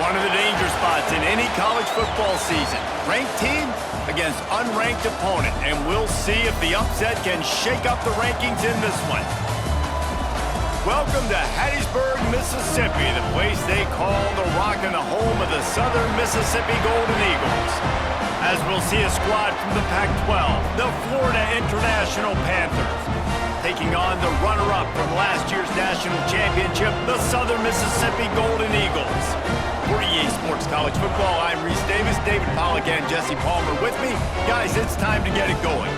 One of the danger spots in any college football season. Ranked team against unranked opponent. And we'll see if the upset can shake up the rankings in this one. Welcome to Hattiesburg, Mississippi, the place they call the Rock and the home of the Southern Mississippi Golden Eagles. As we'll see a squad from the Pac-12, the Florida International Panthers, taking on the runner-up from last year's national championship, the Southern Mississippi Golden Eagles. For EA Sports College Football, I'm Reese Davis, David Pollack, and Jesse Palmer with me. Guys, it's time to get it going.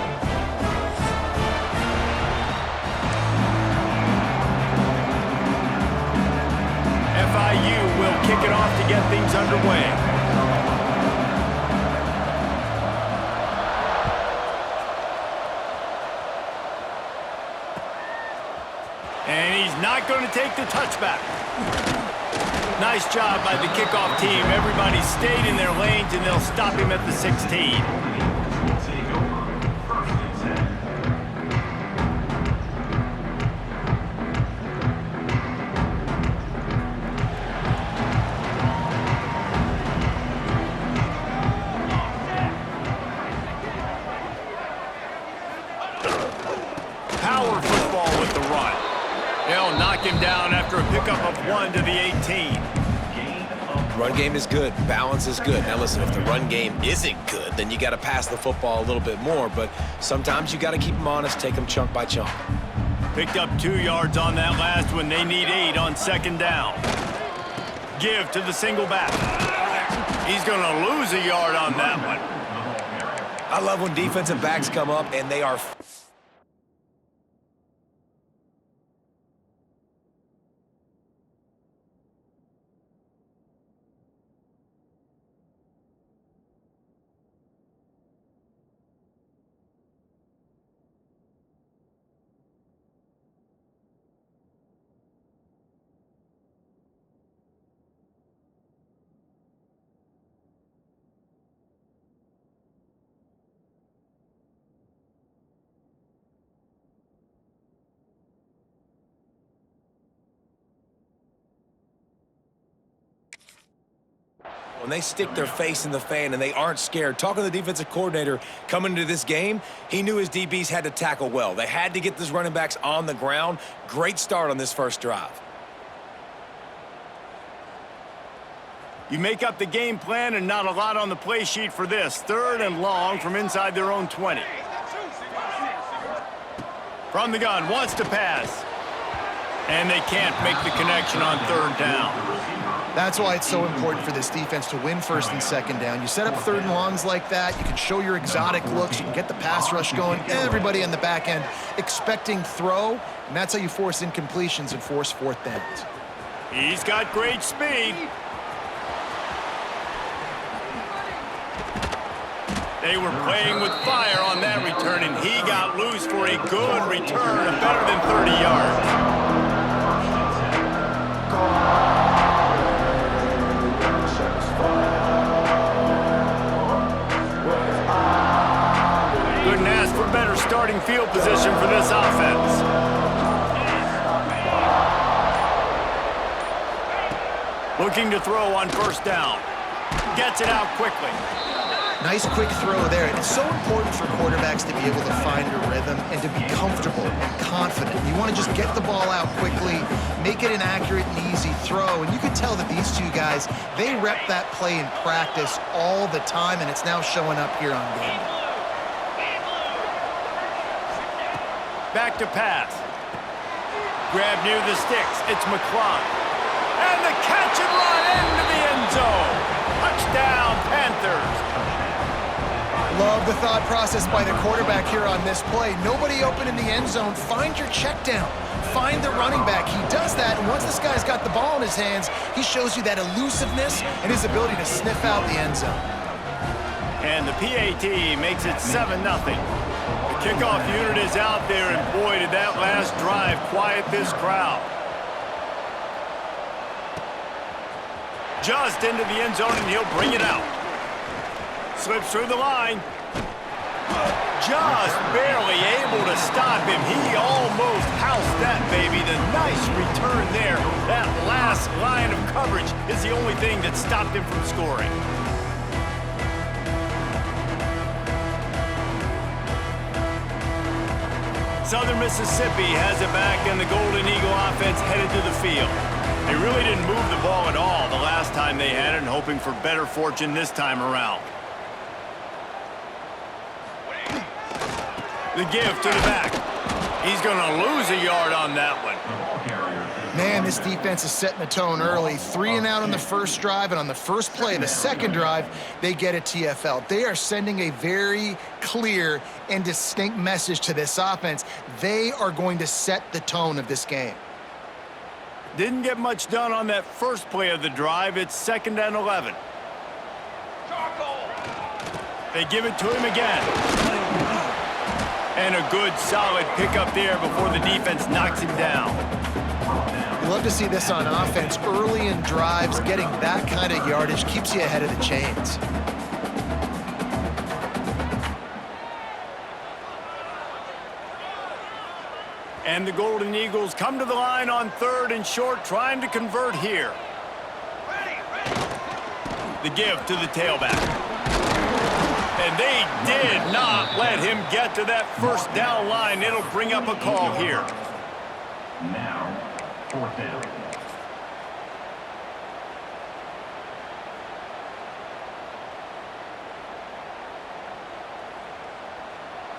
FIU will kick it off to get things underway. And he's not going to take the touchback. Nice job by the kickoff team. Everybody stayed in their lanes, and they'll stop him at the 16. Power football with the run. They'll knock him down after a pickup of 1 to the 18. Run game is good. Balance is good. Now listen, if the run game isn't good, then you got to pass the football a little bit more. But sometimes you got to keep them honest, take them chunk by chunk. Picked up 2 yards on that last one. They need 8 on second down. Give to the single back. He's going to lose a yard on that one. I love when defensive backs come up and they are... When they stick their face in the fan and they aren't scared. Talking to the defensive coordinator coming into this game, he knew his DBs had to tackle well. They had to get these running backs on the ground. Great start on this first drive. You make up the game plan and not a lot on the play sheet for this. 3rd and long from inside their own 20. From the gun, wants to pass. And they can't make the connection on 3rd down. That's why it's so important for this defense to win 1st and 2nd down. You set up 3rd and longs like that, you can show your exotic looks, you can get the pass rush going, everybody on the back end expecting throw, and that's how you force incompletions and force 4th downs. He's got great speed. They were playing with fire on that return, and he got loose for a good return of better than 30 yards. Couldn't ask for better starting field position for this offense. Looking to throw on 1st down. Gets it out quickly. Nice quick throw there. It's so important for quarterbacks to be able to find a rhythm and to be comfortable and confident. You want to just get the ball out quickly, make it an accurate and easy throw. And you can tell that these 2 guys, they rep that play in practice all the time, and it's now showing up here on game day. Back to pass. Grab near the sticks. It's McClung. And the catch and run into the end zone. Touchdown, Panthers. Love the thought process by the quarterback here on this play. Nobody open in the end zone. Find your check down. Find the running back. He does that, and once this guy's got the ball in his hands, he shows you that elusiveness and his ability to sniff out the end zone. And the PAT makes it 7-0. The kickoff unit is out there, and boy, did that last drive quiet this crowd. Just into the end zone, and he'll bring it out. Slips through the line. Just barely able to stop him. He almost housed that, baby. The nice return there. That last line of coverage is the only thing that stopped him from scoring. Southern Mississippi has it back, and the Golden Eagle offense headed to the field. They really didn't move the ball at all the last time they had it, and hoping for better fortune this time around. The give to the back. He's going to lose a yard on that one. Man, this defense is setting the tone early. 3 and out on the first drive, and on the first play of the second drive, they get a TFL. They are sending a very clear and distinct message to this offense. They are going to set the tone of this game. Didn't get much done on that first play of the drive. It's 2nd and 11. They give it to him again. And a good, solid pickup there before the defense knocks him down. You love to see this on offense. Early in drives, getting that kind of yardage keeps you ahead of the chains. And the Golden Eagles come to the line on 3rd and short, trying to convert here. The give to the tailback. And they did not let him get to that first down line. It'll bring up a call here. Now, 4th down.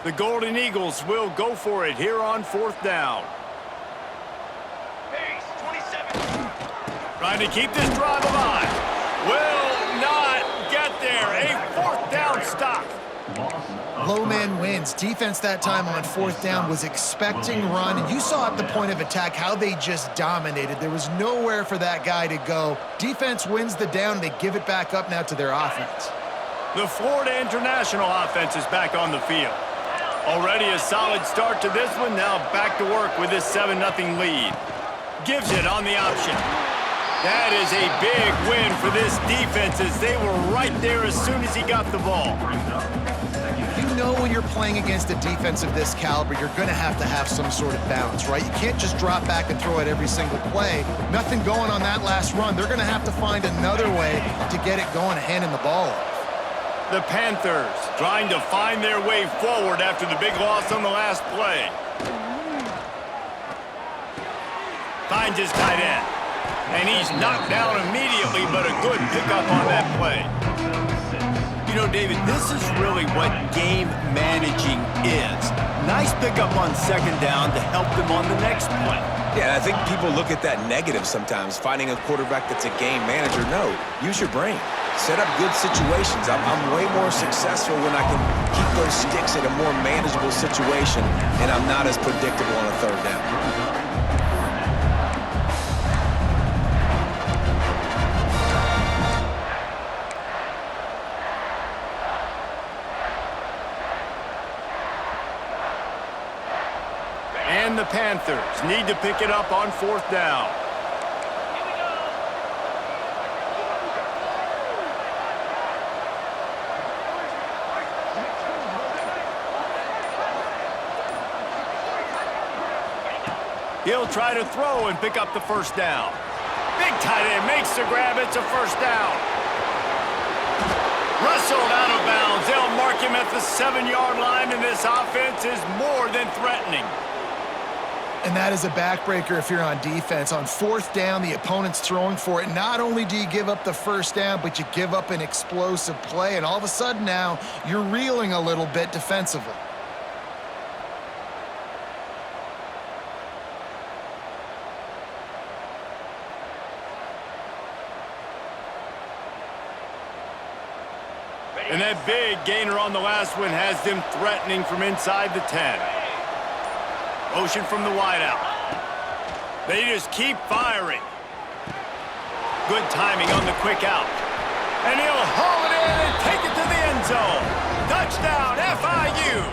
The Golden Eagles will go for it here on 4th down. Trying to keep this drive alive. Will not get there. A 4th down stop. Low man wins. Defense that time on 4th down was expecting run, and you saw at the point of attack how they just dominated. There was nowhere for that guy to go. Defense wins the down. They give it back up now to their offense. The Florida International offense is back on the field. Already a solid start to this one. Now back to work with this 7-0 lead. Gives it on the option. That is a big win for this defense, as they were right there as soon as he got the ball. You know when you're playing against a defense of this caliber, you're going to have some sort of balance, right? You can't just drop back and throw it every single play. Nothing going on that last run. They're going to have to find another way to get it going, handing the ball off. The Panthers trying to find their way forward after the big loss on the last play. Finds his tight end. And he's knocked down immediately, but a good pickup on that play. You know, David, this is really what game managing is. Nice pickup on 2nd down to help them on the next play. Yeah, I think people look at that negative sometimes, finding a quarterback that's a game manager. No, use your brain. Set up good situations. I'm way more successful when I can keep those sticks at a more manageable situation, and I'm not as predictable on a 3rd down. And the Panthers need to pick it up on 4th down. He'll try to throw and pick up the 1st down. Big tight end makes the grab. It's a 1st down. Wrestled out of bounds. They'll mark him at the 7-yard line, and this offense is more than threatening. And that is a backbreaker if you're on defense. On 4th down, the opponent's throwing for it. Not only do you give up the 1st down, but you give up an explosive play. And all of a sudden now, you're reeling a little bit defensively. And that big gainer on the last one has them threatening from inside the 10. Motion from the wideout. They just keep firing. Good timing on the quick out. And he'll haul it in and take it to the end zone. Touchdown, FIU.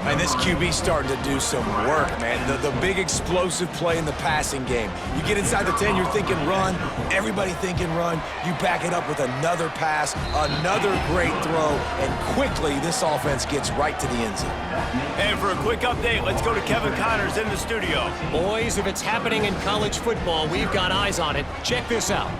And this QB's starting to do some work, man. The big explosive play in the passing game. You get inside the 10, you're thinking run. Everybody thinking run. You back it up with another pass, another great throw, and quickly this offense gets right to the end zone. And for a quick update, let's go to Kevin Connors in the studio. Boys, if it's happening in college football, we've got eyes on it. Check this out.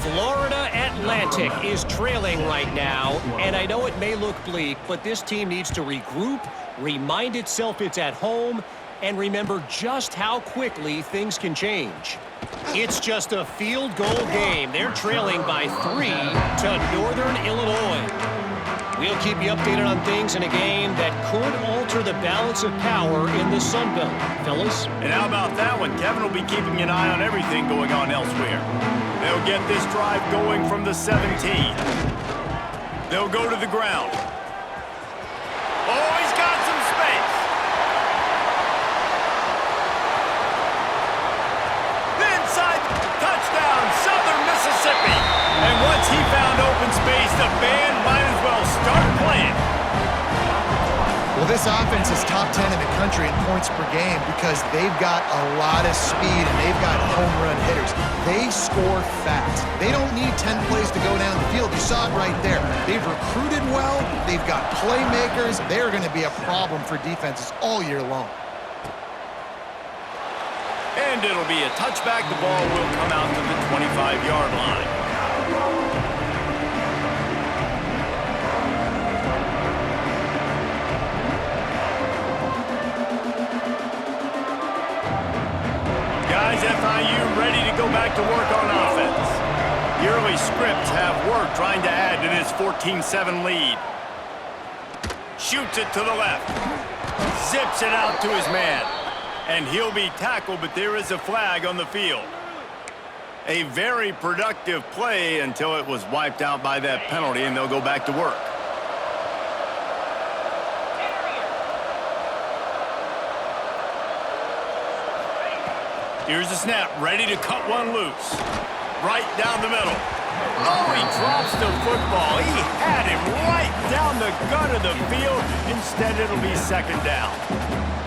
Florida Atlantic is trailing right now, and I know it may look bleak, but this team needs to regroup, remind itself it's at home, and remember just how quickly things can change. It's just a field goal game. They're trailing by 3 to Northern Illinois. We'll keep you updated on things in a game that could alter the balance of power in the Sun Belt, fellas. And how about that one? Kevin will be keeping an eye on everything going on elsewhere. They'll get this drive going from the 17. They'll go to the ground. Oh, he's got some space. The inside touchdown, Southern Mississippi. And once he found open space, the band might as well start playing. Well, this offense is top 10 in the country in points per game because they've got a lot of speed and they've got home run hitters. They score fast. They don't need 10 plays to go down the field. You saw it right there. They've recruited well. They've got playmakers. They're going to be a problem for defenses all year long. And it'll be a touchback. The ball will come out to the 25-yard line. Guys, FIU ready to go back to work on offense. The early scripts have worked trying to add to this 14-7 lead. Shoots it to the left. Zips it out to his man. And he'll be tackled, but there is a flag on the field. A very productive play until it was wiped out by that penalty, and they'll go back to work. Here's the snap, ready to cut one loose. Right down the middle. Oh, he drops the football. He had him right down the gut of the field. Instead, it'll be second down.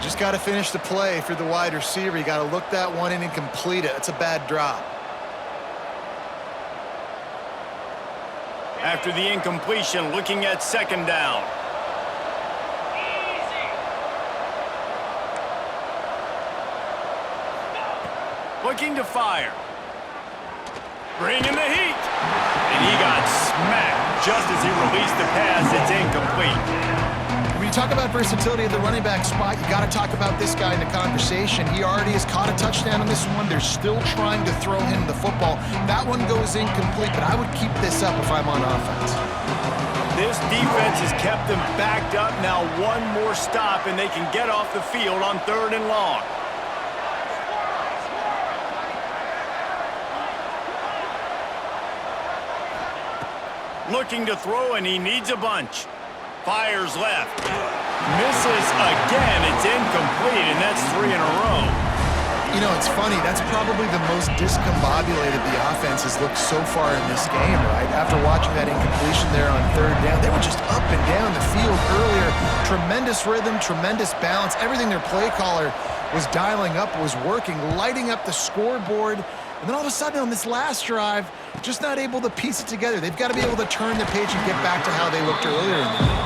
Just got to finish the play for the wide receiver. You got to look that one in and complete it. It's a bad drop. After the incompletion, looking at second down. Looking to fire. Bringing the heat. And he got smacked just as he released the pass. It's incomplete. When you talk about versatility at the running back spot, you got to talk about this guy in the conversation. He already has caught a touchdown on this one. They're still trying to throw him the football. That one goes incomplete, but I would keep this up if I'm on offense. This defense has kept them backed up. Now one more stop, and they can get off the field on 3rd and long. Looking to throw, and he needs a bunch. Fires left. Misses again. It's incomplete, and that's 3 in a row. You know, it's funny. That's probably the most discombobulated the offense has looked so far in this game, right? After watching that incompletion there on 3rd down, they were just up and down the field earlier. Tremendous rhythm, tremendous balance. Everything their play caller was dialing up was working, lighting up the scoreboard. And then all of a sudden on this last drive, just not able to piece it together. They've got to be able to turn the page and get back to how they looked earlier in the game.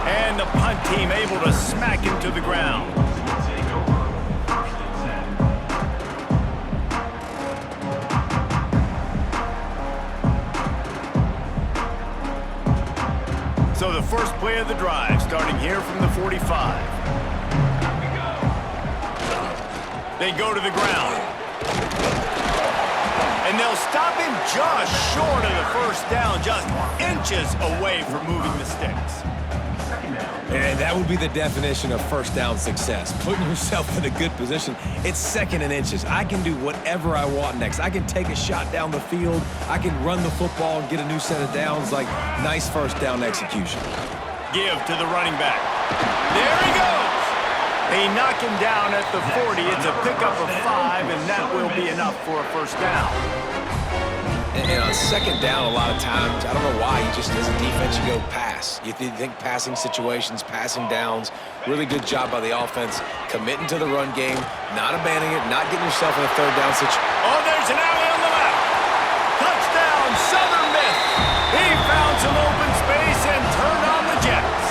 And the punt team able to smack him to the ground. So the first play of the drive, starting here from the 45. They go to the ground. And they'll stop him just short of the first down, just inches away from moving the sticks. And that would be the definition of first down success. Putting yourself in a good position. It's 2nd and inches. I can do whatever I want next. I can take a shot down the field. I can run the football and get a new set of downs. Like, nice first down execution. Give to the running back. There he goes. They knock him down at the 40. It's a pickup of 5, and that will be enough for a first down. And on second down, a lot of times, I don't know why, you just, as a defense, you go pass. You think passing situations, passing downs. Really good job by the offense, committing to the run game, not abandoning it, not getting yourself in a third down situation. Oh, there's an alley on the left. Touchdown, Southern Miss. He found some open space and turned on the Jets.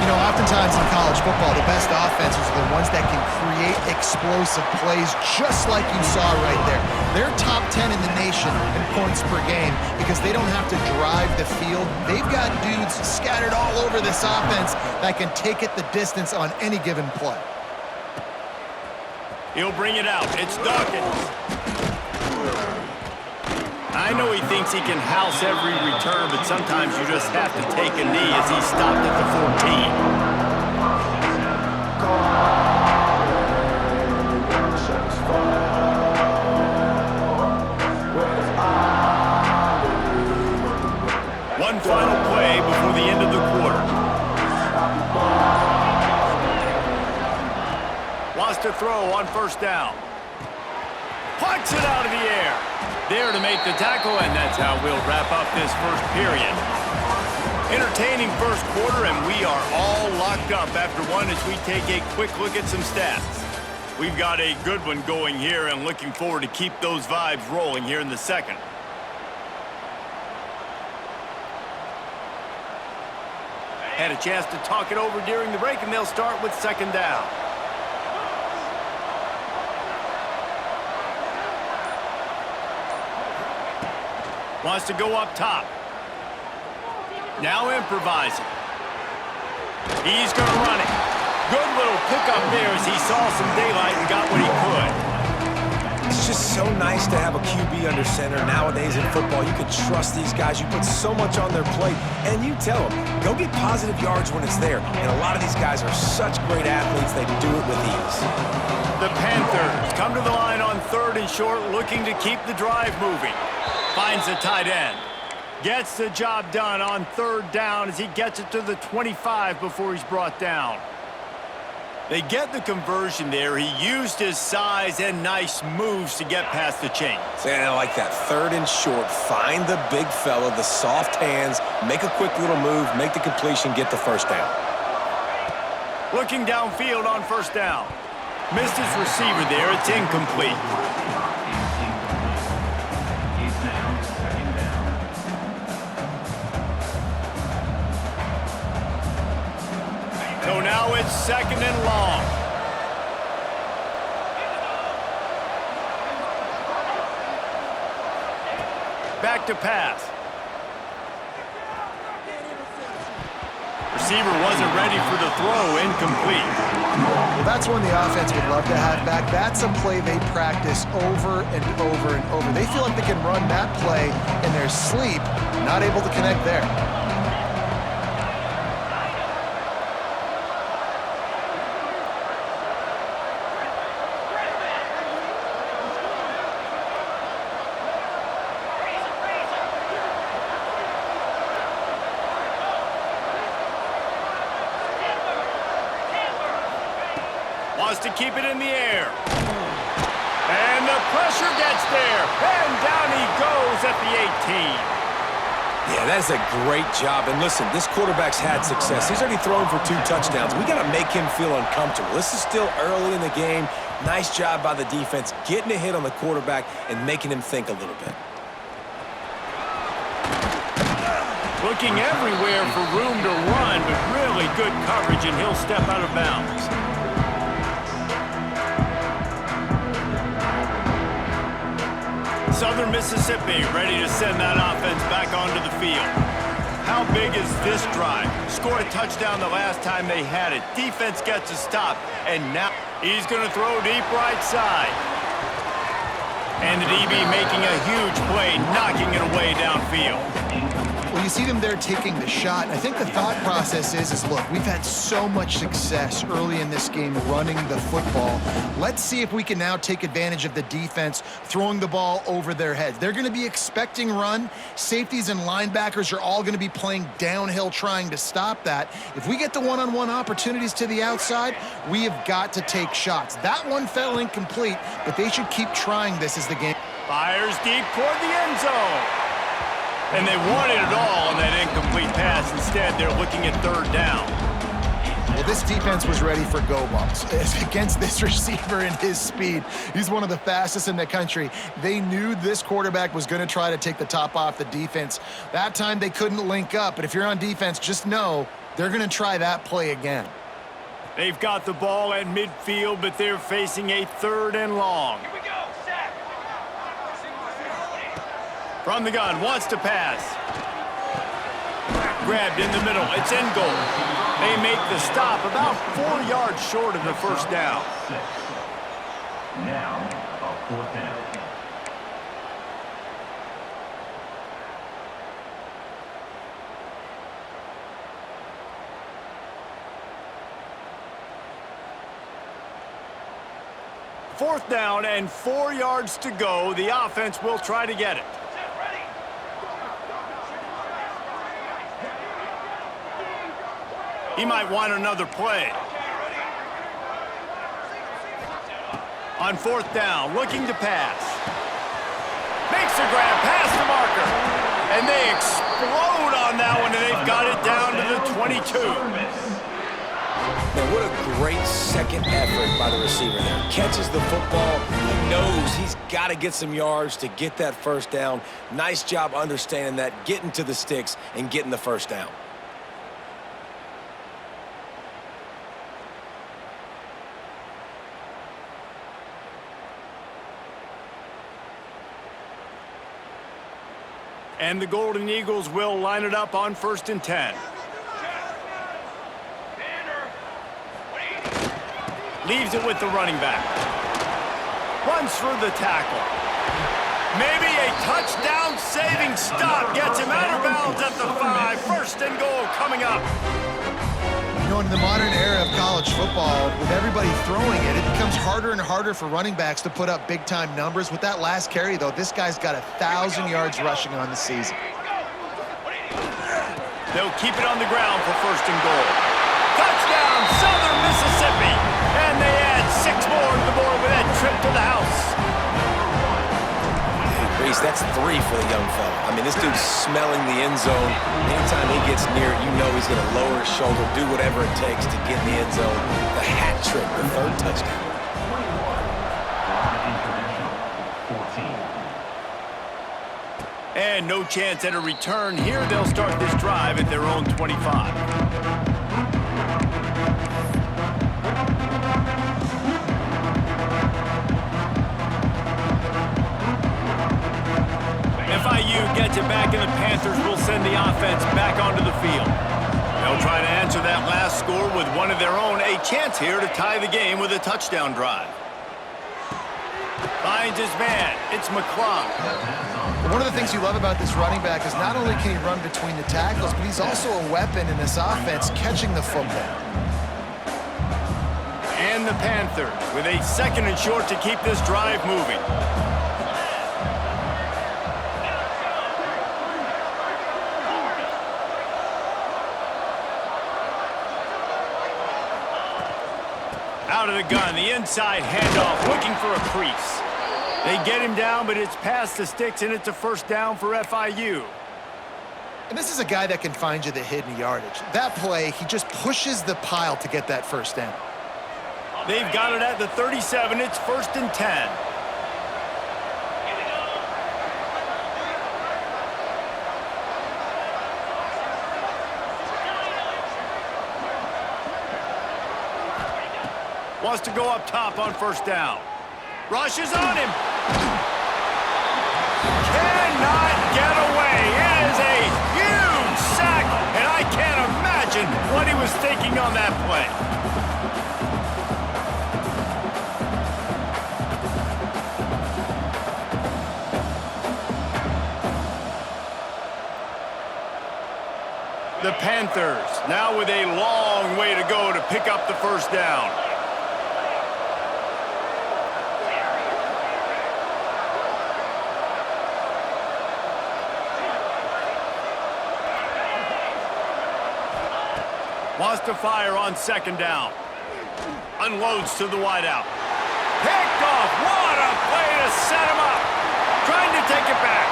You know, oftentimes in college football, the best offenses are the ones that can create explosive plays just like you saw right there. They're top 10 in the nation in points per game because they don't have to drive the field. They've got dudes scattered all over this offense that can take it the distance on any given play. He'll bring it out. It's Dawkins. I know he thinks he can house every return, but sometimes you just have to take a knee as he stopped at the 14. One final play before the end of the quarter. Wants to throw on first down. Punts it out of the air. There to make the tackle, and that's how we'll wrap up this first period. Entertaining first quarter, and we are all locked up after one as we take a quick look at some stats. We've got a good one going here and looking forward to keep those vibes rolling here in the second. Had a chance to talk it over during the break, and they'll start with second down. Wants to go up top. Now improvising. He's going to run it. Good little pickup there as he saw some daylight and got what he could. It's just so nice to have a QB under center. Nowadays in football, you can trust these guys. You put so much on their plate, and you tell them, go get positive yards when it's there. And a lot of these guys are such great athletes, they do it with ease. The Panthers come to the line on third and short, looking to keep the drive moving. Finds the tight end. Gets the job done on third down as he gets it to the 25 before he's brought down. They get the conversion there. He used his size and nice moves to get past the chains. And I like that. Third and short. Find the big fella, the soft hands, make a quick little move, make the completion, get the first down. Looking downfield on first down. Missed his receiver there. It's incomplete. So now it's second and long. Back to pass. Receiver wasn't ready for the throw, incomplete. Well, that's one the offense would love to have back. That's a play they practice over and over and over. They feel like they can run that play in their sleep, not able to connect there. Wants to keep it in the air. And the pressure gets there. And down he goes at the 18. Yeah, that's a great job. And listen, this quarterback's had success. He's already thrown for 2 touchdowns. We got to make him feel uncomfortable. This is still early in the game. Nice job by the defense, getting a hit on the quarterback and making him think a little bit. Looking everywhere for room to run, but really good coverage, and he'll step out of bounds. Southern Mississippi ready to send that offense back onto the field. How big is this drive? Scored a touchdown the last time they had it. Defense gets a stop, and now he's going to throw deep right side. And the DB making a huge play, knocking it away downfield. Well, you see them there taking the shot. I think the thought process is look, we've had so much success early in this game running the football. Let's see if we can now take advantage of the defense throwing the ball over their heads. They're going to be expecting run. Safeties and linebackers are all going to be playing downhill trying to stop that. If we get the one-on-one opportunities to the outside, we have got to take shots. That one fell incomplete, but they should keep trying this as the game. Fires deep toward the end zone. And they wanted it all on that incomplete pass. Instead, they're looking at third down. Well, this defense was ready for go balls. Against this receiver and his speed, he's one of the fastest in the country. They knew this quarterback was going to try to take the top off the defense. That time they couldn't link up, but if you're on defense, just know they're going to try that play again. They've got the ball at midfield, but they're facing a 3rd and long. Here we go, sack. From the gun, wants to pass. Grabbed in the middle, it's in goal. They make the stop about 4 yards short of the first down. Now, a 4th down. Fourth down and 4 yards to go. The offense will try to get it. He might want another play. On 4th down, looking to pass. Makes a grab past the marker. And they explode on that one, and they've got it down to the 22. Man, what a great second effort by the receiver there. Catches the football. He knows he's got to get some yards to get that first down. Nice job understanding that, getting to the sticks and getting the first down. And the Golden Eagles will line it up on 1st and 10. Leaves it with the running back. Runs through the tackle. Maybe a touchdown-saving stop gets him out of bounds at the 5. 1st and goal coming up. You know, in the modern era of college football, with everybody throwing it, it becomes harder and harder for running backs to put up big-time numbers. With that last carry, though, this guy's got 1,000 yards rushing on the season. They'll keep it on the ground for 1st and goal. Touchdown, Southern Mississippi! And they add 6 more to the board with that trip to the house. Reese, that's 3 for the young fella. I mean, this dude's smelling the end zone. Anytime he gets near it, you know he's going to lower his shoulder, do whatever it takes to get in the end zone. The hat trick, the 3rd touchdown. 14. And no chance at a return here. They'll start this drive at their own 25. FIU gets it back, and the Panthers will send the offense back onto the field. They'll try to answer that last score with one of their own. A chance here to tie the game with a touchdown drive. Finds his man. It's McClung. One of the things you love about this running back is not only can he run between the tackles, but he's also a weapon in this offense catching the football. And the Panthers with a 2nd and short to keep this drive moving. Out of the gun, the inside handoff, looking for a crease. They get him down, but it's past the sticks, and it's a 1st down for FIU. And this is a guy that can find you the hidden yardage. That play, he just pushes the pile to get that 1st down. They've got it at the 37. It's 1st and 10. Wants to go up top on 1st down. Rushes on him. Cannot get away. It is a huge sack, and I can't imagine what he was thinking on that play. The Panthers now with a long way to go to pick up the 1st down. Wants to fire on 2nd down. Unloads to the wideout. Picked off. What a play to set him up. Trying to take it back.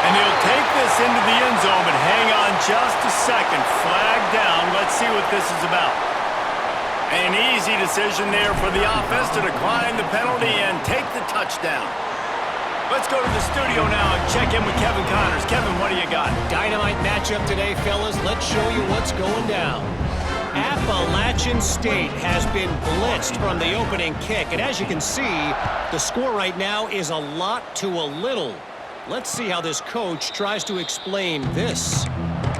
And he'll take this into the end zone, but hang on just a second. Flag down. Let's see what this is about. An easy decision there for the offense to decline the penalty and take the touchdown. Let's go to the studio now and check in with Kevin Connors. Kevin, what do you got? Dynamite matchup today, fellas. Let's show you what's going down. Appalachian State has been blitzed from the opening kick, and as you can see, the score right now is a lot to a little. Let's see how this coach tries to explain this.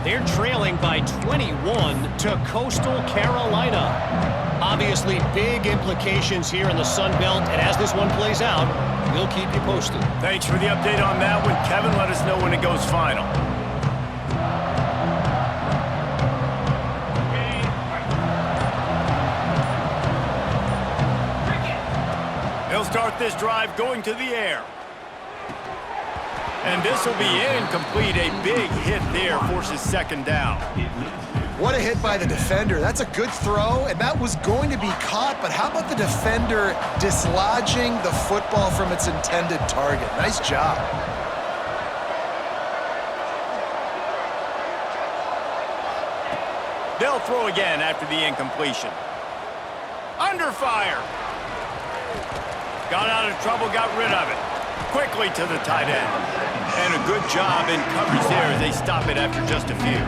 They're trailing by 21 to Coastal Carolina. Obviously, big implications here in the Sun Belt, and as this one plays out, we'll keep you posted. Thanks for the update on that one, Kevin. Let us know when it goes final. He'll start this drive going to the air. And this will be incomplete. A big hit there forces second down. What a hit by the defender. That's a good throw, and that was going to be caught, but how about the defender dislodging the football from its intended target? Nice job. They'll throw again after the incompletion. Under fire. Got out of trouble, got rid of it. Quickly to the tight end. And a good job in coverage there as they stop it after just a few.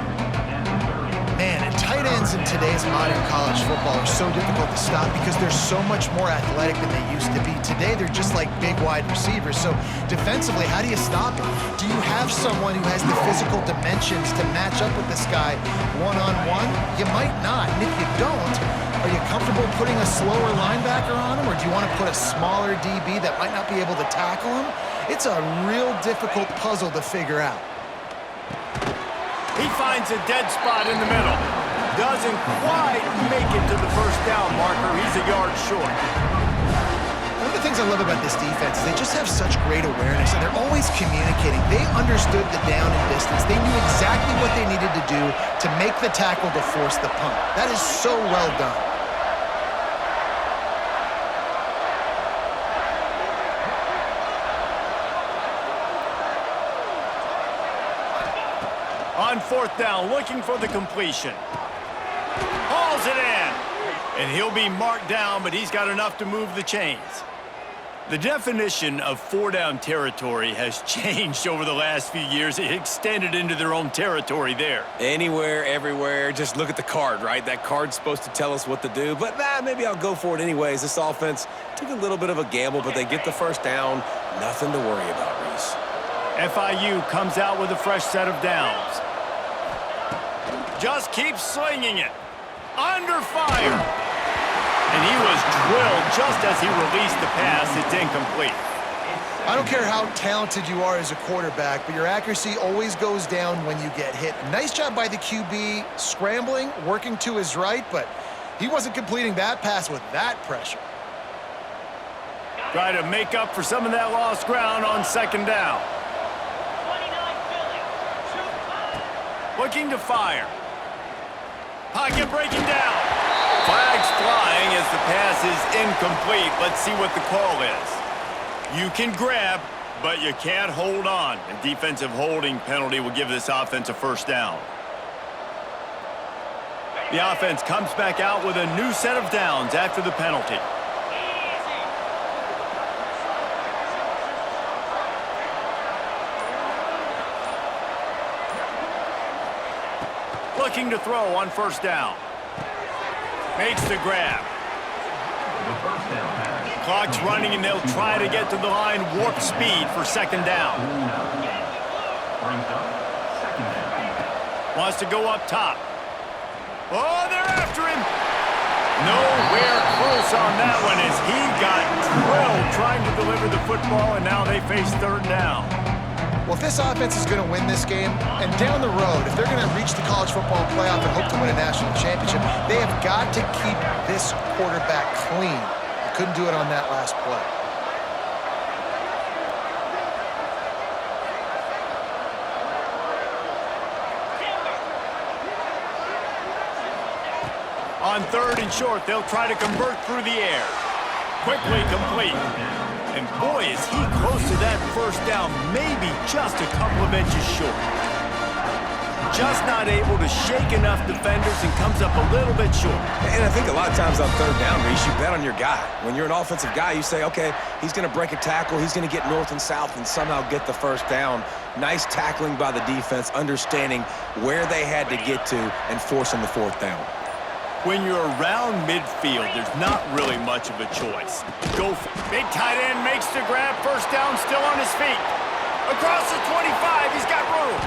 Man, and tight ends in today's modern college football are so difficult to stop because they're so much more athletic than they used to be. Today, they're just like big wide receivers. So defensively, how do you stop it? Do you have someone who has the physical dimensions to match up with this guy one-on-one? You might not. And if you don't, are you comfortable putting a slower linebacker on him, or do you want to put a smaller DB that might not be able to tackle him? It's a real difficult puzzle to figure out. He finds a dead spot in the middle. Doesn't quite make it to the first down marker. He's a yard short. One of the things I love about this defense is they just have such great awareness, and they're always communicating. They understood the down and distance. They knew exactly what they needed to do to make the tackle to force the punt. That is so well done. On fourth down, looking for the completion. Hauls it in. And he'll be marked down, but he's got enough to move the chains. The definition of four-down territory has changed over the last few years. It extended into their own territory there. Anywhere, everywhere. Just look at the card, right? That card's supposed to tell us what to do. But maybe I'll go for it anyways. This offense took a little bit of a gamble, but they get the first down. Nothing to worry about, Reese. FIU comes out with a fresh set of downs. Just keeps slinging it. Under fire. And he was drilled just as he released the pass. It's incomplete. I don't care how talented you are as a quarterback, but your accuracy always goes down when you get hit. Nice job by the QB scrambling, working to his right, but he wasn't completing that pass with that pressure. Try to make up for some of that lost ground on second down. Looking to fire. Pocket breaking down. Flags flying as the pass is incomplete. Let's see what the call is. You can grab, but you can't hold on. A defensive holding penalty will give this offense a first down. The offense comes back out with a new set of downs after the penalty. Looking to throw on first down. Makes the grab. Clock's running, and they'll try to get to the line warp speed for second down. Wants to go up top. Oh, they're after him. Nowhere close on that one as he got drilled trying to deliver the football, and now they face third down. Well, if this offense is going to win this game, and down the road, if they're going to reach the college football playoff and hope to win a national championship, they have got to keep this quarterback clean. They couldn't do it on that last play. On third and short, they'll try to convert through the air. Quickly complete. And boy, is he close to that first down, maybe just a couple of inches short. Just not able to shake enough defenders and comes up a little bit short. And I think a lot of times on third down, Reese, you bet on your guy. When you're an offensive guy, you say, okay, he's going to break a tackle, he's going to get north and south and somehow get the first down. Nice tackling by the defense, understanding where they had to get to and forcing the fourth down. When you're around midfield, there's not really much of a choice. Go for it. Big tight end makes the grab, first down, still on his feet. Across the 25, he's got room.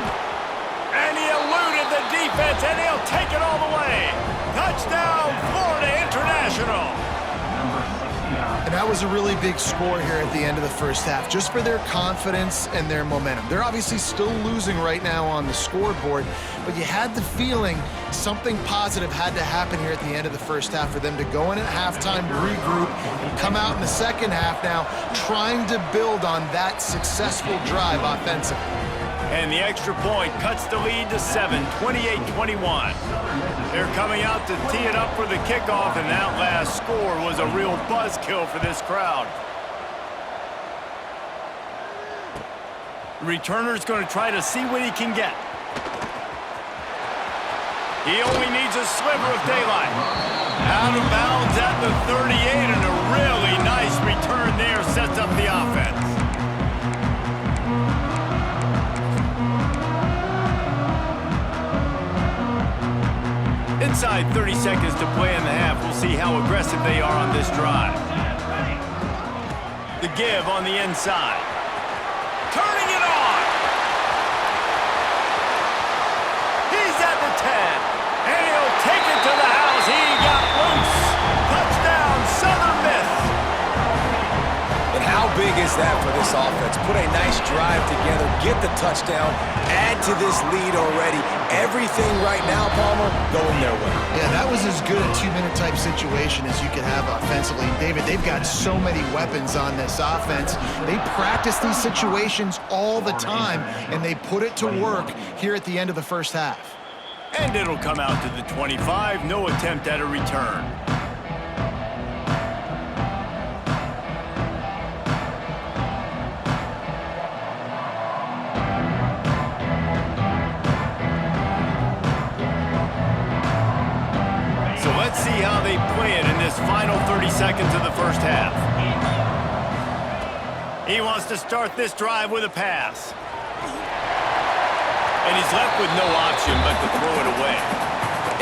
And he eluded the defense, and he'll take it all the way. Touchdown, Florida International. And that was a really big score here at the end of the first half, just for their confidence and their momentum. They're obviously still losing right now on the scoreboard, but you had the feeling something positive had to happen here at the end of the first half for them to go in at halftime, regroup, and come out in the second half now trying to build on that successful drive offensively. And the extra point cuts the lead to 7, 28-21. They're coming out to tee it up for the kickoff, and that last score was a real buzzkill for this crowd. The returner's going to try to see what he can get. He only needs a sliver of daylight. Out of bounds at the 38, and a really nice return there sets up the offense. Inside 30 seconds to play in the half. We'll see how aggressive they are on this drive. The give on the inside. Turning it on! He's at the 10, and he'll take it to the house. He got loose. Touchdown, Southern Miss. And how big is that for this offense? Put a nice drive together, get the touchdown, add to this lead already. Everything right now, Palmer, going their way. Yeah, that was as good a two-minute type situation as you could have offensively. David, they've got so many weapons on this offense. They practice these situations all the time, and they put it to work here at the end of the first half. And it'll come out to the 25. No attempt at a return. Let's see how they play it in this final 30 seconds of the first half. He wants to start this drive with a pass. And he's left with no option but to throw it away.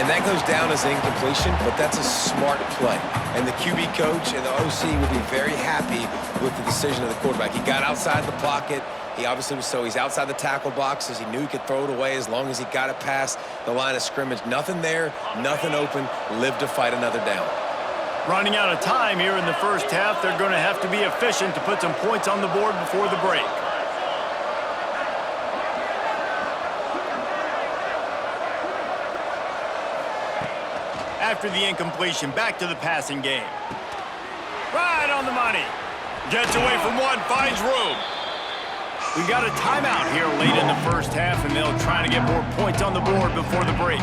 And that goes down as an incompletion, but that's a smart play. And the QB coach and the OC will be very happy with the decision of the quarterback. He got outside the pocket. He obviously was he's outside the tackle boxes. He knew he could throw it away as long as he got it past the line of scrimmage. Nothing there, nothing open, lived to fight another down. Running out of time here in the first half, they're going to have to be efficient to put some points on the board before the break. After the incompletion, back to the passing game. Right on the money. Gets away from one, finds room. We've got a timeout here late in the first half, and they'll try to get more points on the board before the break.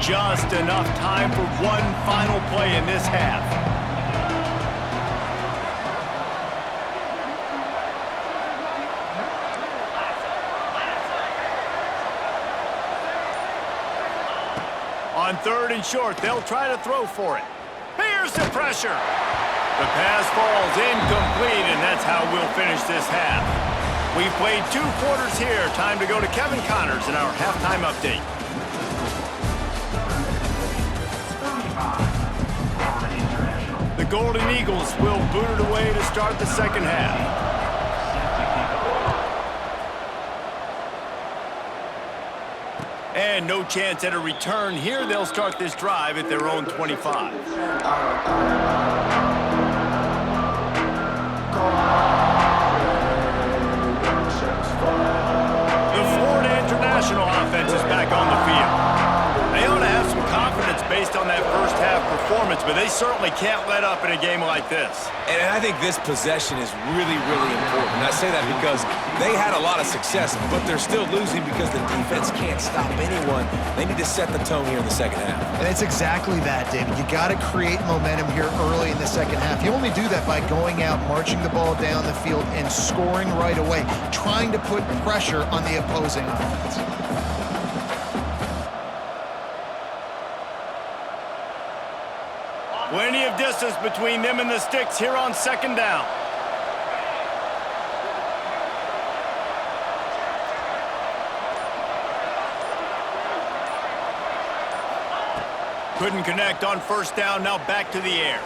Just enough time for one final play in this half. On third and short, they'll try to throw for it. Here's the pressure. The pass falls incomplete, and that's how we'll finish this half. We've played 2 quarters here. Time to go to Kevin Connors in our halftime update. The Golden Eagles will boot it away to start the second half. And no chance at a return here. They'll start this drive at their own 25. The Florida International offense is back on the field. They ought to have some confidence based on that first half performance, but but they certainly can't let up in a game like this. And I think this possession is really, really important. And I say that because they had a lot of success, but they're still losing because the defense can't stop anyone. They need to set the tone here in the second half. And it's exactly that, David. You got to create momentum here early in the second half. You only do that by going out, marching the ball down the field, and scoring right away, trying to put pressure on the opposing offense. Plenty of distance between them and the sticks here on second down. Couldn't connect on first down, now back to the air.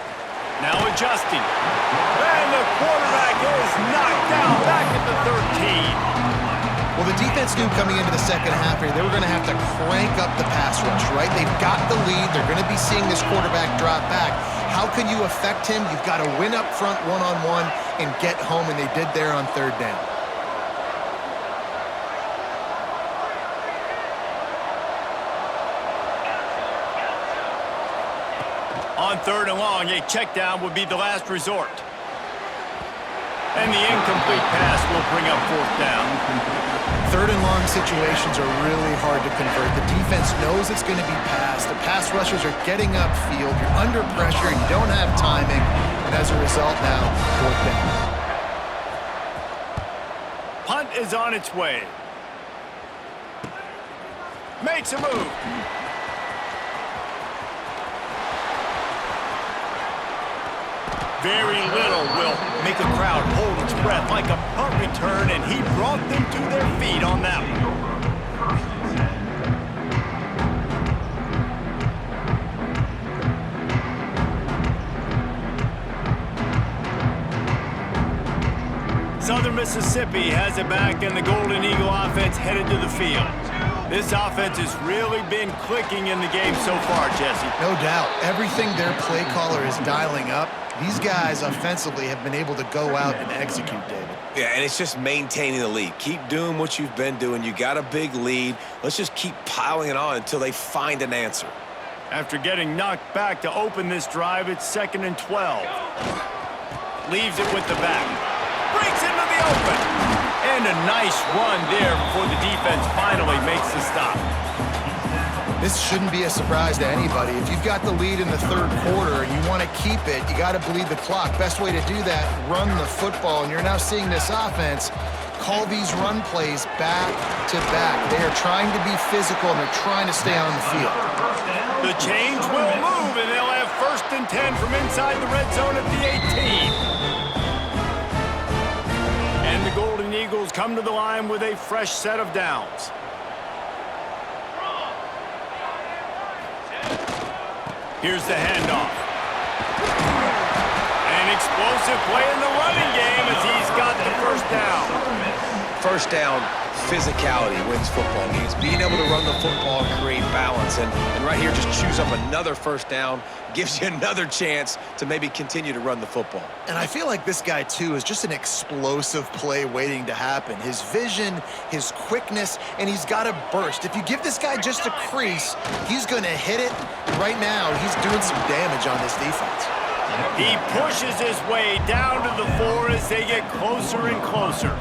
Now adjusting. And the quarterback is knocked down back at the 13. Well, the defense knew coming into the second half here, they were going to have to crank up the pass rush, right? They've got the lead. They're going to be seeing this quarterback drop back. How can you affect him? You've got to win up front one-on-one and get home, and they did there on third down. On third and long, a check down would be the last resort. And the incomplete pass will bring up fourth down. Third and long situations are really hard to convert. The defense knows it's going to be passed. The pass rushers are getting upfield. You're under pressure. You don't have timing. And as a result now, fourth down. Punt is on its way. Makes a move. Very little will make a crowd hold its breath like a punt return, and he brought them to their feet on that one. Southern Mississippi has it back, and the Golden Eagle offense headed to the field. This offense has really been clicking in the game so far, Jesse. No doubt. Everything their play caller is dialing up, these guys offensively have been able to go out and execute, David. Yeah, and it's just maintaining the lead. Keep doing what you've been doing. You got a big lead. Let's just keep piling it on until they find an answer. After getting knocked back to open this drive, it's 2nd and 12. Leaves it with the back. Breaks into the open. And a nice run there before the defense finally makes the stop. This shouldn't be a surprise to anybody. If you've got the lead in the third quarter and you want to keep it, you got to bleed the clock. Best way to do that, run the football. And you're now seeing this offense call these run plays back to back. They are trying to be physical, and they're trying to stay on the field. The change will move, and they'll have 1st and 10 from inside the red zone at the 18. And the Golden Eagles come to the line with a fresh set of downs. Here's the handoff. An explosive play in the running game as he's got the first down. First down, physicality wins football games. Being able to run the football and create balance. And right here, just choose up another first down. Gives you another chance to maybe continue to run the football. And I feel like this guy, too, is just an explosive play waiting to happen. His vision, his quickness, and he's got a burst. If you give this guy just a crease, he's going to hit it. Right now, he's doing some damage on this defense. He pushes his way down to the 4 as they get closer and closer.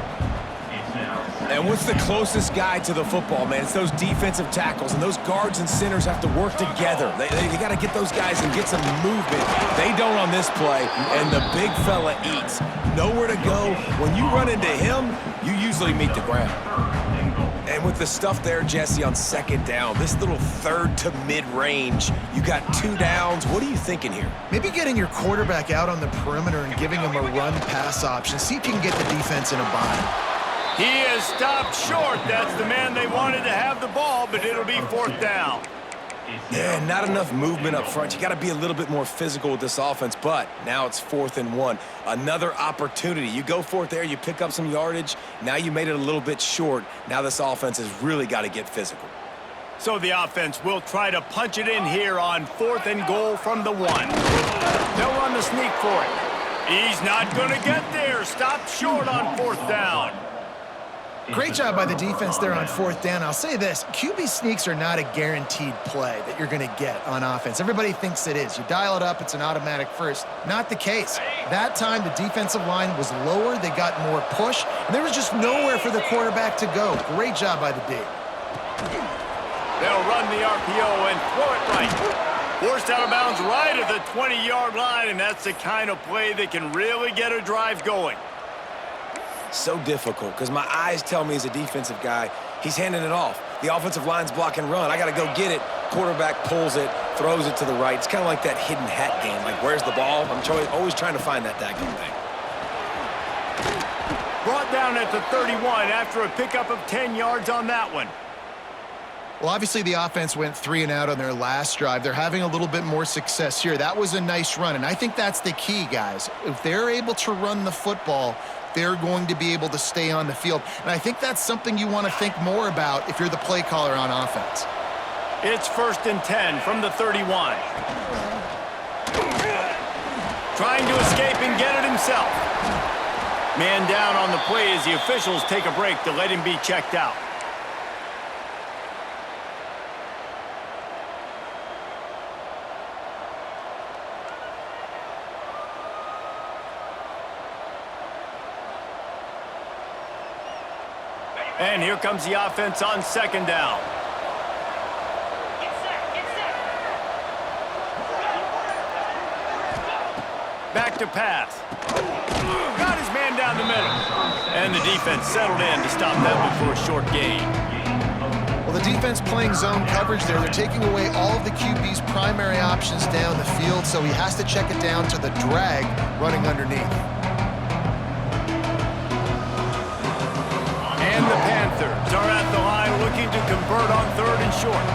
And what's the closest guy to the football, man? It's those defensive tackles, and those guards and centers have to work together. They got to get those guys and get some movement. They don't on this play, and the big fella eats. Nowhere to go. When you run into him, you usually meet the ground. And with the stuff there, Jesse, on second down, this little third to mid-range, you got 2 downs. What are you thinking here? Maybe getting your quarterback out on the perimeter and giving him a run-pass option. See if you can get the defense in a bind. He has stopped short. That's the man they wanted to have the ball, but it'll be 4th down. Yeah, not enough movement up front. You got to be a little bit more physical with this offense, but now it's 4th and 1. Another opportunity. You go for it there, you pick up some yardage. Now you made it a little bit short. Now this offense has really got to get physical. So the offense will try to punch it in here on 4th and goal from the 1. They'll run the sneak for it. He's not going to get there. Stopped short on 4th down. Great job by the defense there on fourth down. I'll say this, QB sneaks are not a guaranteed play that you're going to get on offense. Everybody thinks it is. You dial it up, it's an automatic first. Not the case. That time, the defensive line was lower. They got more push, and there was just nowhere for the quarterback to go. Great job by the D. They'll run the RPO and throw it right. Forced out of bounds right at the 20-yard line, and that's the kind of play that can really get a drive going. So difficult because my eyes tell me as a defensive guy, he's handing it off. The offensive line's block and run. I got to go get it. Quarterback pulls it, throws it to the right. It's kind of like that hidden hat game. Like, where's the ball? I'm always trying to find that daggone thing. Brought down at the 31 after a pickup of 10 yards on that one. Well, obviously the offense went 3 and out on their last drive. They're having a little bit more success here. That was a nice run, and I think that's the key, guys. If they're able to run the football, they're going to be able to stay on the field. And I think that's something you want to think more about if you're the play caller on offense. It's 1st and 10 from the 31. Trying to escape and get it himself. Man down on the play as the officials take a break to let him be checked out. And here comes the offense on 2nd down. Back to pass. Got his man down the middle. And the defense settled in to stop that one for a short gain. Well, the defense playing zone coverage there. They're taking away all of the QB's primary options down the field, so he has to check it down to the drag running underneath. And the Panthers are at the line looking to convert on 3rd and short.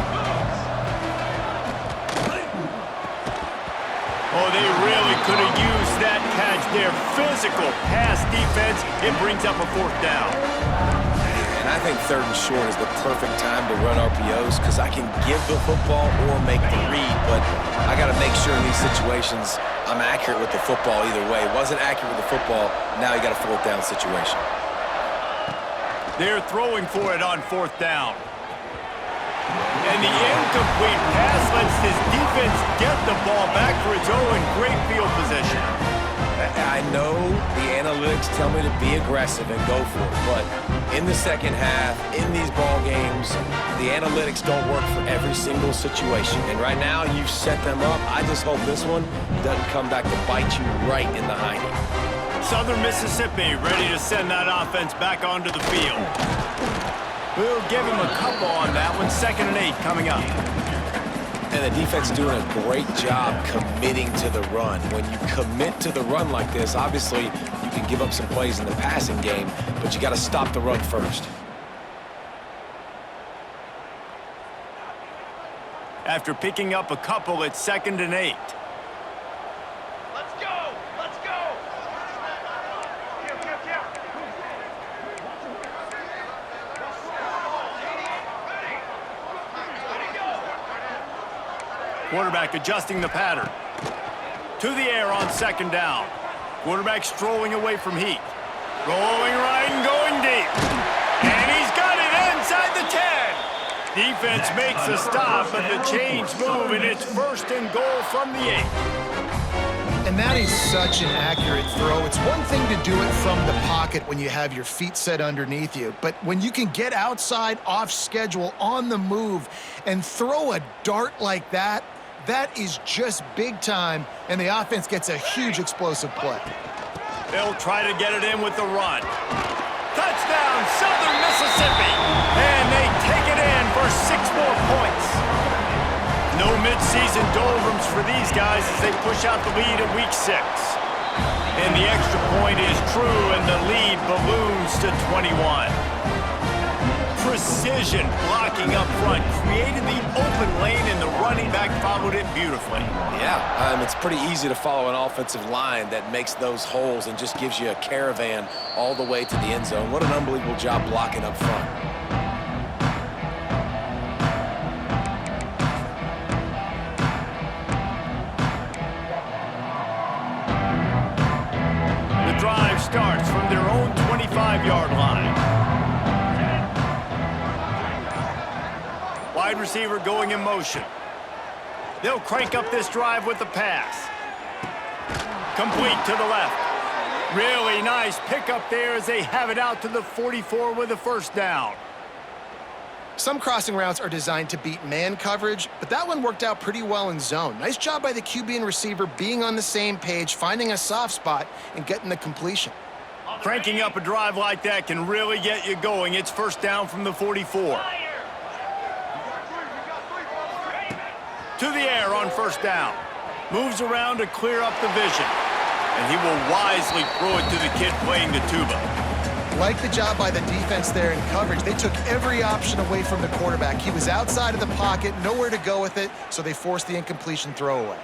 Oh, they really could have used that catch there. Physical pass defense. It brings up a 4th down. And I think 3rd and short is the perfect time to run RPOs because I can give the football or make the read, but I got to make sure in these situations I'm accurate with the football either way. Wasn't accurate with the football, now you got a 4th down situation. They're throwing for it on 4th down. And the incomplete pass lets his defense get the ball back for its own. Great field position. I know the analytics tell me to be aggressive and go for it, but in the second half, in these ball games, the analytics don't work for every single situation. And right now, you've set them up. I just hope this one doesn't come back to bite you right in the hiney. Southern Mississippi ready to send that offense back onto the field. We'll give him a couple on that one. 2nd and 8 coming up. And the defense doing a great job committing to the run. When you commit to the run like this, obviously you can give up some plays in the passing game, but you got to stop the run first. After picking up a couple, it's 2nd and 8. Quarterback adjusting the pattern. To the air on 2nd down. Quarterback strolling away from heat. Rolling right and going deep. And he's got it inside the 10. Defense makes a stop, but the chains move, and it's 1st and goal from the 8. And that is such an accurate throw. It's one thing to do it from the pocket when you have your feet set underneath you, but when you can get outside, off schedule, on the move, and throw a dart like that, that is just big time, and the offense gets a huge explosive play. They'll try to get it in with the run. Touchdown, Southern Mississippi! And they take it in for 6 more points. No midseason doldrums for these guys as they push out the lead in Week 6. And the extra point is true, and the lead balloons to 21. Precision blocking up front created the open lane, and the running back followed it beautifully. Yeah, it's pretty easy to follow an offensive line that makes those holes and just gives you a caravan all the way to the end zone. What an unbelievable job blocking up front. The drive starts from their own 25-yard line. wide receiver going in motion. They'll crank up this drive with the pass. Complete to the left. Really nice pickup there as they have it out to the 44 with a first down. Some crossing routes are designed to beat man coverage, but that one worked out pretty well in zone. Nice job by the QB and receiver being on the same page, finding a soft spot, and getting the completion. Cranking up a drive like that can really get you going. It's first down from the 44. To the air on first down. Moves around to clear up the vision. And he will wisely throw it to the kid playing the tuba. Like the job by the defense there in coverage. They took every option away from the quarterback. He was outside of the pocket, nowhere to go with it, so they forced the incompletion throwaway.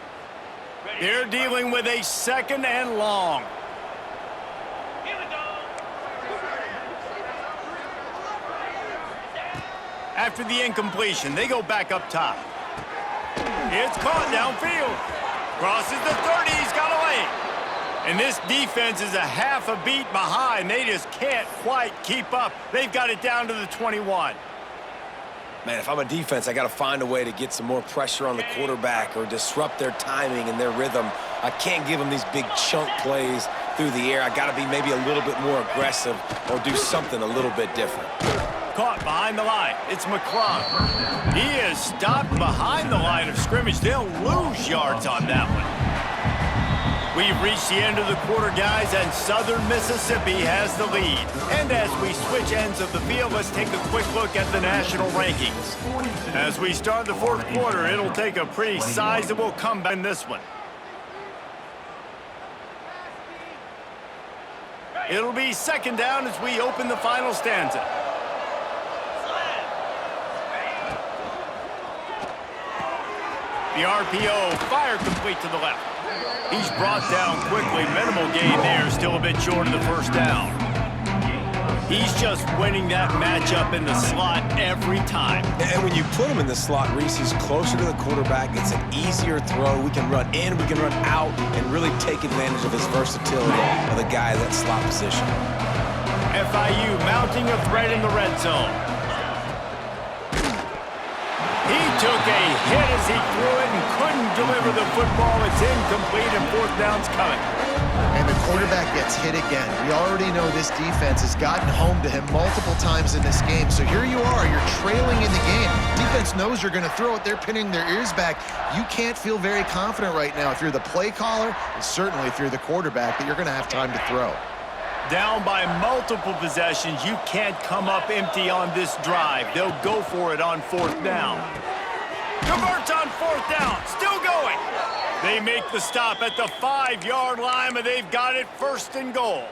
They're dealing with a second and long. After the incompletion, they go back up top. It's caught downfield. Crosses the 30, he's got away. And this defense is a half a beat behind. They just can't quite keep up. They've got it down to the 21. Man, if I'm a defense, I got to find a way to get some more pressure on the quarterback or disrupt their timing and their rhythm. I can't give them these big chunk plays through the air. I got to be maybe a little bit more aggressive or do something a little bit different. Caught behind the line. It's McClung. He is stopped behind the line of scrimmage. They'll lose yards on that one. We've reached the end of the quarter, guys, and Southern Mississippi has the lead. And as we switch ends of the field, let's take a quick look at the national rankings. As we start the fourth quarter, it'll take a pretty sizable comeback in this one. It'll be second down as we open the final stanza. The RPO, fire complete to the left. He's brought down quickly. Minimal gain there, still a bit short of the first down. He's just winning that matchup in the slot every time. And when you put him in the slot, Reese, he's closer to the quarterback. It's an easier throw. We can run in, we can run out, and really take advantage of his versatility of the guy in that slot position. FIU mounting a threat in the red zone. He took a hit as he threw it and couldn't deliver the football. It's incomplete and fourth down's coming. And the quarterback gets hit again. We already know this defense has gotten home to him multiple times in this game. So here you are, you're trailing in the game. Defense knows you're going to throw it. They're pinning their ears back. You can't feel very confident right now if you're the play caller, and certainly if you're the quarterback, that you're going to have time to throw. Down by multiple possessions, you can't come up empty on this drive. They'll go for it on fourth down. Converts on fourth down, still going. They make the stop at the 5-yard line, but they've got it first and goal.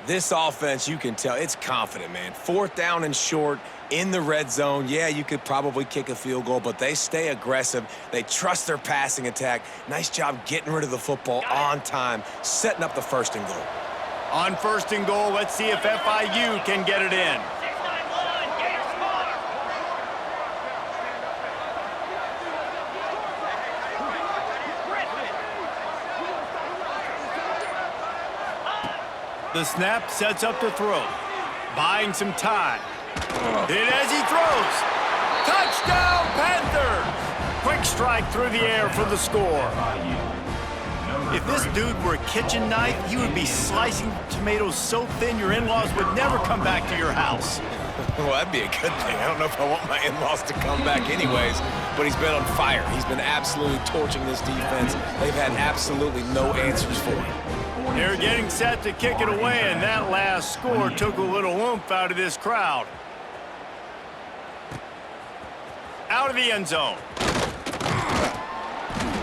This offense, you can tell, it's confident, man. Fourth down and short in the red zone. Yeah, you could probably kick a field goal, but they stay aggressive. They trust their passing attack. Nice job getting rid of the football on time, setting up the first and goal. On first and goal, let's see if FIU can get it in. The snap sets up the throw. Buying some time. Hit as he throws. Touchdown, Panthers! Quick strike through the air for the score. If this dude were a kitchen knife, he would be slicing tomatoes so thin your in-laws would never come back to your house. Well, that'd be a good thing. I don't know if I want my in-laws to come back anyways, but he's been on fire. He's been absolutely torching this defense. They've had absolutely no answers for him. They're getting set to kick it away, and that last score took a little oomph out of this crowd. Out of the end zone.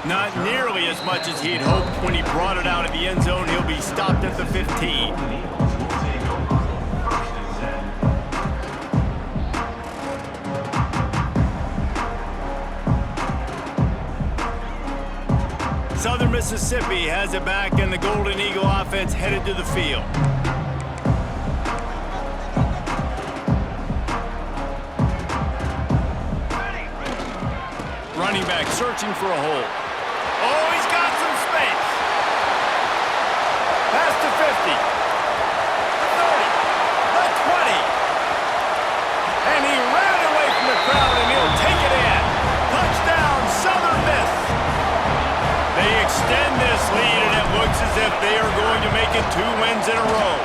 Not nearly as much as he'd hoped when he brought it out of the end zone. He'll be stopped at the 15. Southern Mississippi has it back, and the Golden Eagle offense headed to the field. Running back searching for a hole. Oh, he's got some space. Pass to 50. The 30. The 20. And he ran away from the crowd and wins in a row.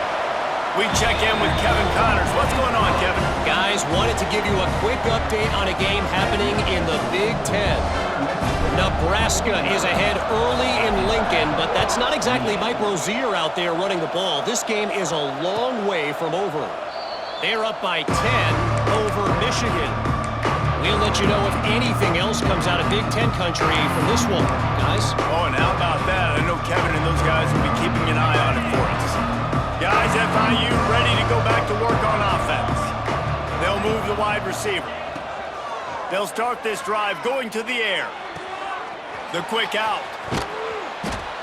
We check in with Kevin Connors. What's going on, Kevin? Guys, wanted to give you a quick update on a game happening in the Big Ten. Nebraska is ahead early in Lincoln, but that's not exactly Mike Rozier out there running the ball. This game is a long way from over. They're up by 10 over Michigan. We'll let you know if anything else comes out of Big Ten country from this one, guys. Oh, and how about that? I know Kevin and those guys will be keeping an eye on it for us. Guys, FIU ready to go back to work on offense. They'll move the wide receiver. They'll start this drive going to the air. The quick out.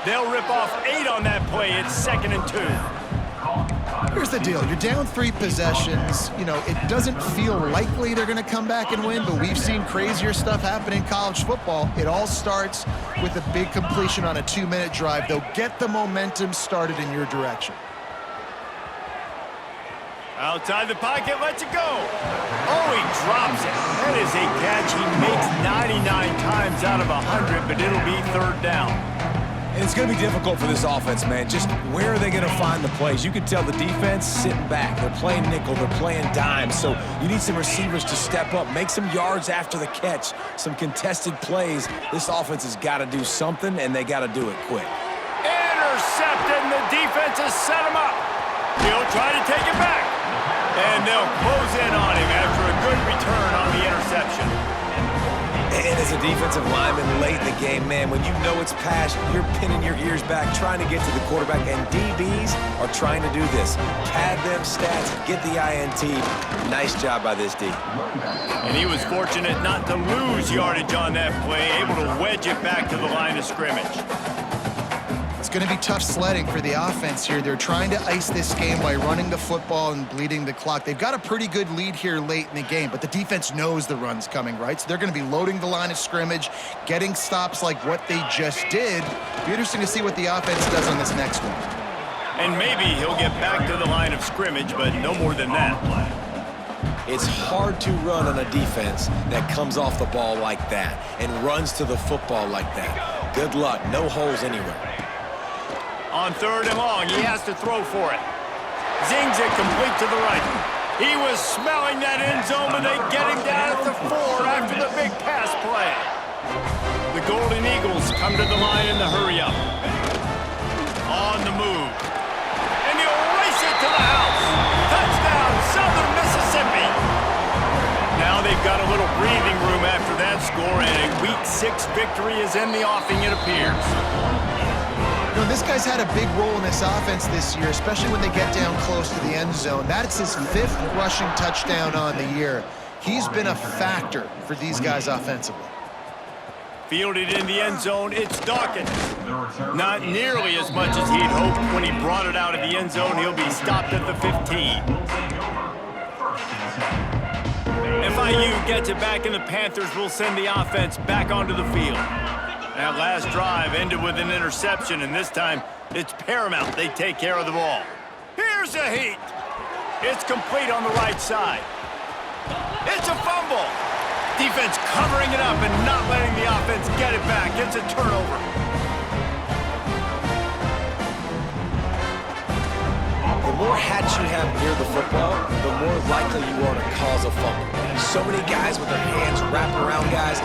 They'll rip off 8 on that play. It's 2nd and 2. Here's the deal. You're down 3 possessions. You know, it doesn't feel likely they're going to come back and win, but we've seen crazier stuff happen in college football. It all starts with a big completion on a 2-minute drive. They'll get the momentum started in your direction. Outside the pocket, lets it go. Oh, he drops it. That is a catch he makes 99 times out of 100, but it'll be 3rd down. And it's going to be difficult for this offense, man. Just where are they going to find the plays? You can tell the defense sitting back. They're playing nickel. They're playing dime. So you need some receivers to step up, make some yards after the catch, some contested plays. This offense has got to do something, and they got to do it quick. Intercepted, and the defense has set him up. He'll try to take it back. And they'll close in on him after a good return on the interception. And as a defensive lineman late in the game, man, when you know it's past, you're pinning your ears back, trying to get to the quarterback, and DBs are trying to do this. Pad them stats, get the INT. Nice job by this D. And he was fortunate not to lose yardage on that play, able to wedge it back to the line of scrimmage. It's going to be tough sledding for the offense here. They're trying to ice this game by running the football and bleeding the clock. They've got a pretty good lead here late in the game, but the defense knows the run's coming, right? So they're going to be loading the line of scrimmage, getting stops like what they just did. It'll be interesting to see what the offense does on this next one. And maybe he'll get back to the line of scrimmage, but no more than that. It's hard to run on a defense that comes off the ball like that and runs to the football like that. Good luck. No holes anywhere. On 3rd and long, he has to throw for it. Zings it complete to the right. He was smelling that end zone, but they get him down at the 4 after the big pass play. The Golden Eagles come to the line in the hurry-up. On the move. And he'll race it to the house. Touchdown, Southern Mississippi. Now they've got a little breathing room after that score, and a Week 6 victory is in the offing, it appears. You know, this guy's had a big role in this offense this year, especially when they get down close to the end zone. That's his 5th rushing touchdown on the year. He's been a factor for these guys offensively. Fielded in the end zone, it's Dawkins. Not nearly as much as he'd hoped when he brought it out of the end zone. He'll be stopped at the 15. FIU gets it back, and the Panthers will send the offense back onto the field. That last drive ended with an interception, and this time it's paramount they take care of the ball. Here's a heat. It's complete on the right side. It's a fumble. Defense covering it up and not letting the offense get it back. It's a turnover. The more hats you have near the football, the more likely you are to cause a fumble. So many guys with their hands wrapped around guys,